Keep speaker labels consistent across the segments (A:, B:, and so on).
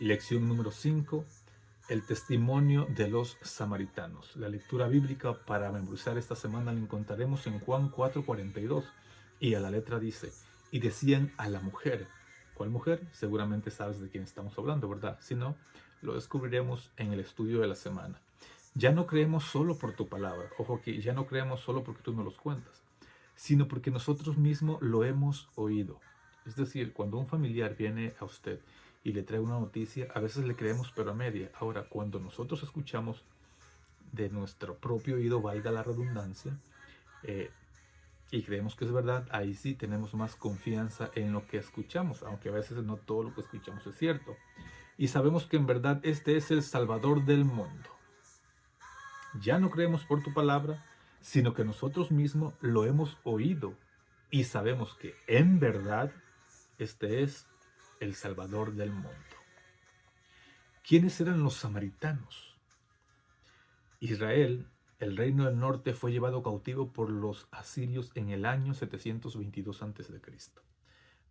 A: Lección número 5. El testimonio de los samaritanos. La lectura bíblica para memorizar esta semana la encontraremos en Juan 4:42. Y a la letra dice, y decían a la mujer. ¿Cuál mujer? Seguramente sabes de quién estamos hablando, ¿verdad? Si no, lo descubriremos en el estudio de la semana. Ya no creemos solo por tu palabra. Ojo aquí, ya no creemos solo porque tú nos los cuentas, sino porque nosotros mismos lo hemos oído. Es decir, cuando un familiar viene a usted y le trae una noticia, a veces le creemos pero a media. Ahora, cuando nosotros escuchamos de nuestro propio oído, valga la redundancia, eh, y creemos que es verdad, ahí sí tenemos más confianza en lo que escuchamos, aunque a veces no todo lo que escuchamos es cierto. Y sabemos que en verdad este es el Salvador del mundo. Ya no creemos por tu palabra, sino que nosotros mismos lo hemos oído y sabemos que en verdad este es el Salvador del mundo. ¿Quiénes eran los samaritanos? Israel, el reino del norte, fue llevado cautivo por los asirios en el año 722 a.C.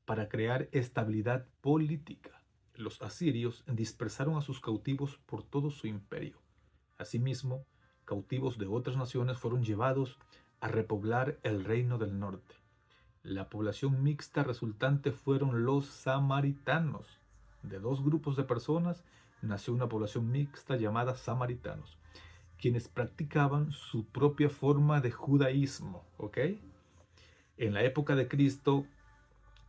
A: Para crear estabilidad política, los asirios dispersaron a sus cautivos por todo su imperio. Asimismo, cautivos de otras naciones fueron llevados a repoblar el reino del norte. La población mixta resultante fueron los samaritanos. De dos grupos de personas nació una población mixta llamada samaritanos, quienes practicaban su propia forma de judaísmo. ¿Ok? En la época de Cristo,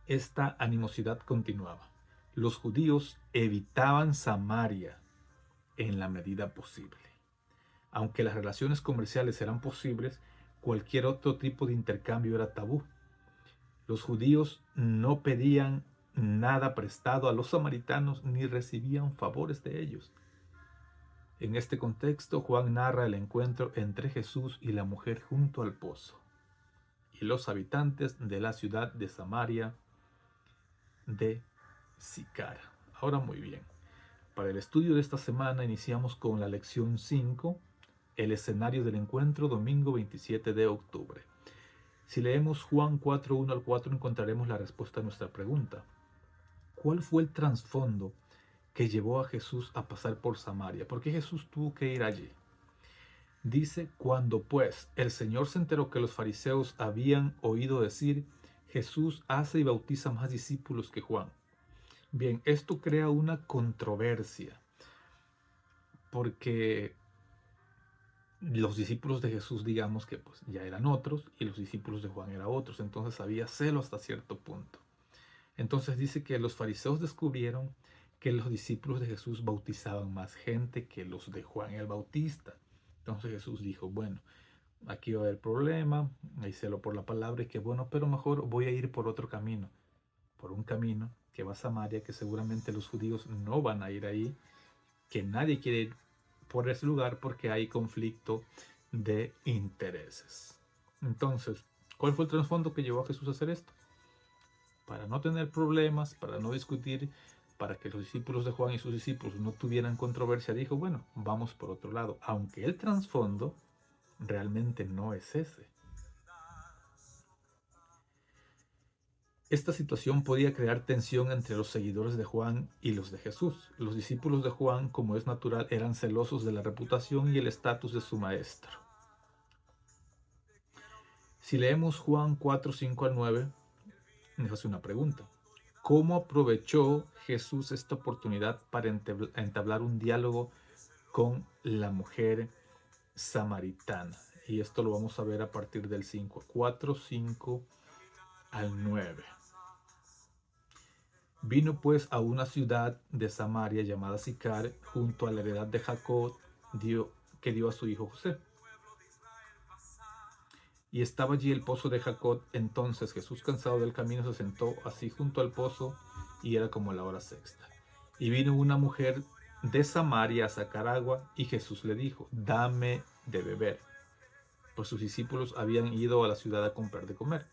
A: esta animosidad continuaba. Los judíos evitaban Samaria en la medida posible. Aunque las relaciones comerciales eran posibles, cualquier otro tipo de intercambio era tabú. Los judíos no pedían nada prestado a los samaritanos ni recibían favores de ellos. En este contexto, Juan narra el encuentro entre Jesús y la mujer junto al pozo y los habitantes de la ciudad de Samaria de Sicar. Ahora muy bien, para el estudio de esta semana iniciamos con la lección 5, el escenario del encuentro, domingo 27 de octubre. Si leemos Juan 4:1 al 4 encontraremos la respuesta a nuestra pregunta. ¿Cuál fue el trasfondo que llevó a Jesús a pasar por Samaria? ¿Por qué Jesús tuvo que ir allí? Dice, cuando pues el Señor se enteró que los fariseos habían oído decir, Jesús hace y bautiza más discípulos que Juan. Bien, esto crea una controversia, porque los discípulos de Jesús, digamos que pues ya eran otros, y los discípulos de Juan eran otros, entonces había celo hasta cierto punto. Entonces dice que los fariseos descubrieron que los discípulos de Jesús bautizaban más gente que los de Juan el Bautista. Entonces Jesús dijo, bueno, aquí va a haber problema, hay celo por la palabra y que bueno, pero mejor voy a ir por otro camino, por un camino que va a Samaria, que seguramente los judíos no van a ir ahí, que nadie quiere ir por ese lugar porque hay conflicto de intereses. Entonces, ¿cuál fue el trasfondo que llevó a Jesús a hacer esto? Para no tener problemas, para no discutir, para que los discípulos de Juan y sus discípulos no tuvieran controversia, dijo, bueno, vamos por otro lado, aunque el trasfondo realmente no es ese. Esta situación podía crear tensión entre los seguidores de Juan y los de Jesús. Los discípulos de Juan, como es natural, eran celosos de la reputación y el estatus de su maestro. Si leemos Juan 4:5 al 9, nos hace una pregunta. ¿Cómo aprovechó Jesús esta oportunidad para entablar un diálogo con la mujer samaritana? Y esto lo vamos a ver a partir del 4:5 al 9. Vino pues a una ciudad de Samaria llamada Sicar, junto a la heredad de Jacob, que dio a su hijo José. Y estaba allí el pozo de Jacob. Entonces Jesús, cansado del camino, se sentó así junto al pozo, y era como la hora sexta. Y vino una mujer de Samaria a sacar agua, y Jesús le dijo, dame de beber, pues sus discípulos habían ido a la ciudad a comprar de comer.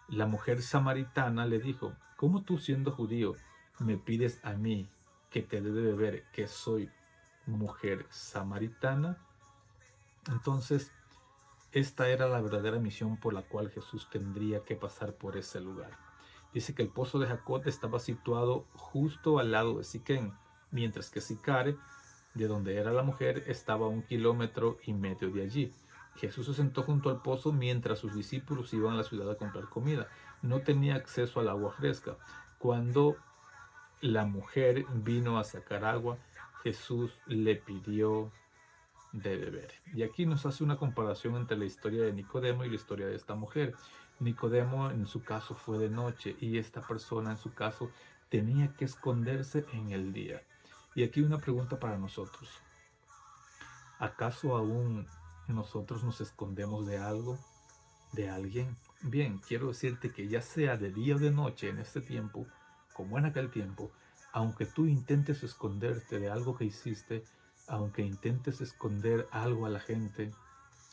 A: La mujer samaritana le dijo, ¿cómo tú, siendo judío, me pides a mí que te dé de beber, que soy mujer samaritana? Entonces, esta era la verdadera misión por la cual Jesús tendría que pasar por ese lugar. Dice que el pozo de Jacob estaba situado justo al lado de Siquén, mientras que Sicar, de donde era la mujer, estaba a 1,5 kilómetros de allí. Jesús se sentó junto al pozo mientras sus discípulos iban a la ciudad a comprar comida. No tenía acceso al agua fresca. Cuando la mujer vino a sacar agua, Jesús le pidió de beber. Y aquí nos hace una comparación entre la historia de Nicodemo y la historia de esta mujer. Nicodemo en su caso fue de noche y esta persona en su caso tenía que esconderse en el día. Y aquí una pregunta para nosotros. ¿Acaso aún nosotros nos escondemos de algo, de alguien? Bien, quiero decirte que ya sea de día o de noche en este tiempo, como en aquel tiempo, aunque tú intentes esconderte de algo que hiciste, aunque intentes esconder algo a la gente,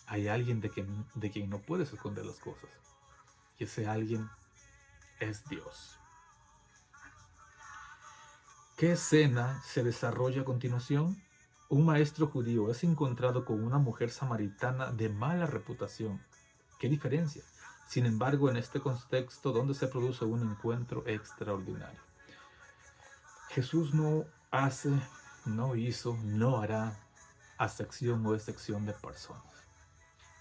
A: hay alguien de quien no puedes esconder las cosas. Y ese alguien es Dios. ¿Qué escena se desarrolla a continuación? Un maestro judío es encontrado con una mujer samaritana de mala reputación. ¿Qué diferencia? Sin embargo, en este contexto donde se produce un encuentro extraordinario. Jesús no hace, no hizo, no hará acepción o excepción de personas.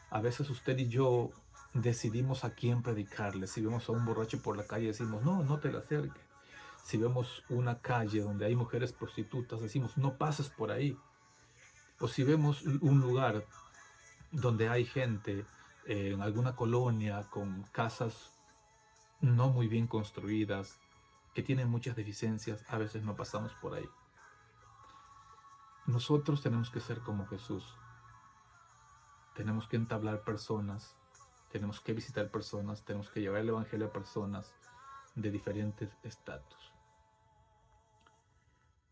A: A veces usted y yo decidimos a quién predicarle. Si vemos a un borracho por la calle decimos, no, no te le acerques. Si vemos una calle donde hay mujeres prostitutas decimos, no pases por ahí. O si vemos un lugar donde hay gente en alguna colonia con casas no muy bien construidas, que tienen muchas deficiencias, a veces no pasamos por ahí. Nosotros tenemos que ser como Jesús. Tenemos que entablar personas, tenemos que visitar personas, tenemos que llevar el evangelio a personas de diferentes estatus.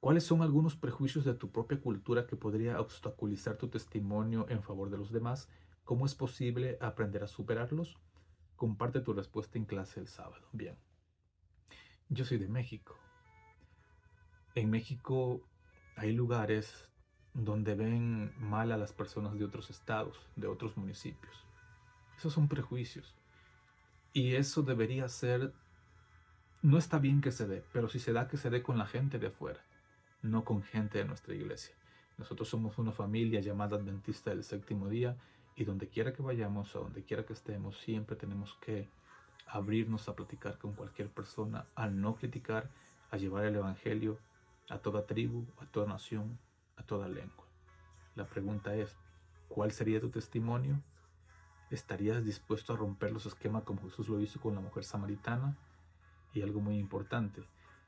A: ¿Cuáles son algunos prejuicios de tu propia cultura que podría obstaculizar tu testimonio en favor de los demás? ¿Cómo es posible aprender a superarlos? Comparte tu respuesta en clase el sábado. Bien, yo soy de México. En México hay lugares donde ven mal a las personas de otros estados, de otros municipios. Esos son prejuicios. Y eso debería ser, no está bien que se dé, pero si se da, que se dé con la gente de afuera, no con gente de nuestra iglesia. Nosotros somos una familia llamada Adventista del Séptimo Día y donde quiera que vayamos, a donde quiera que estemos, siempre tenemos que abrirnos a platicar con cualquier persona, a no criticar, a llevar el evangelio a toda tribu, a toda nación, a toda lengua. La pregunta es, ¿cuál sería tu testimonio? ¿Estarías dispuesto a romper los esquemas como Jesús lo hizo con la mujer samaritana? Y algo muy importante,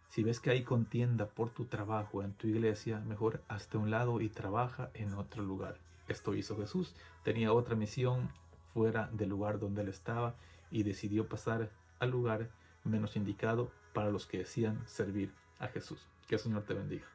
A: si ves que hay contienda por tu trabajo en tu iglesia, mejor hazte a un lado y trabaja en otro lugar. Esto hizo Jesús, tenía otra misión fuera del lugar donde él estaba y decidió pasar al lugar menos indicado para los que decían servir a Jesús. Que el Señor te bendiga.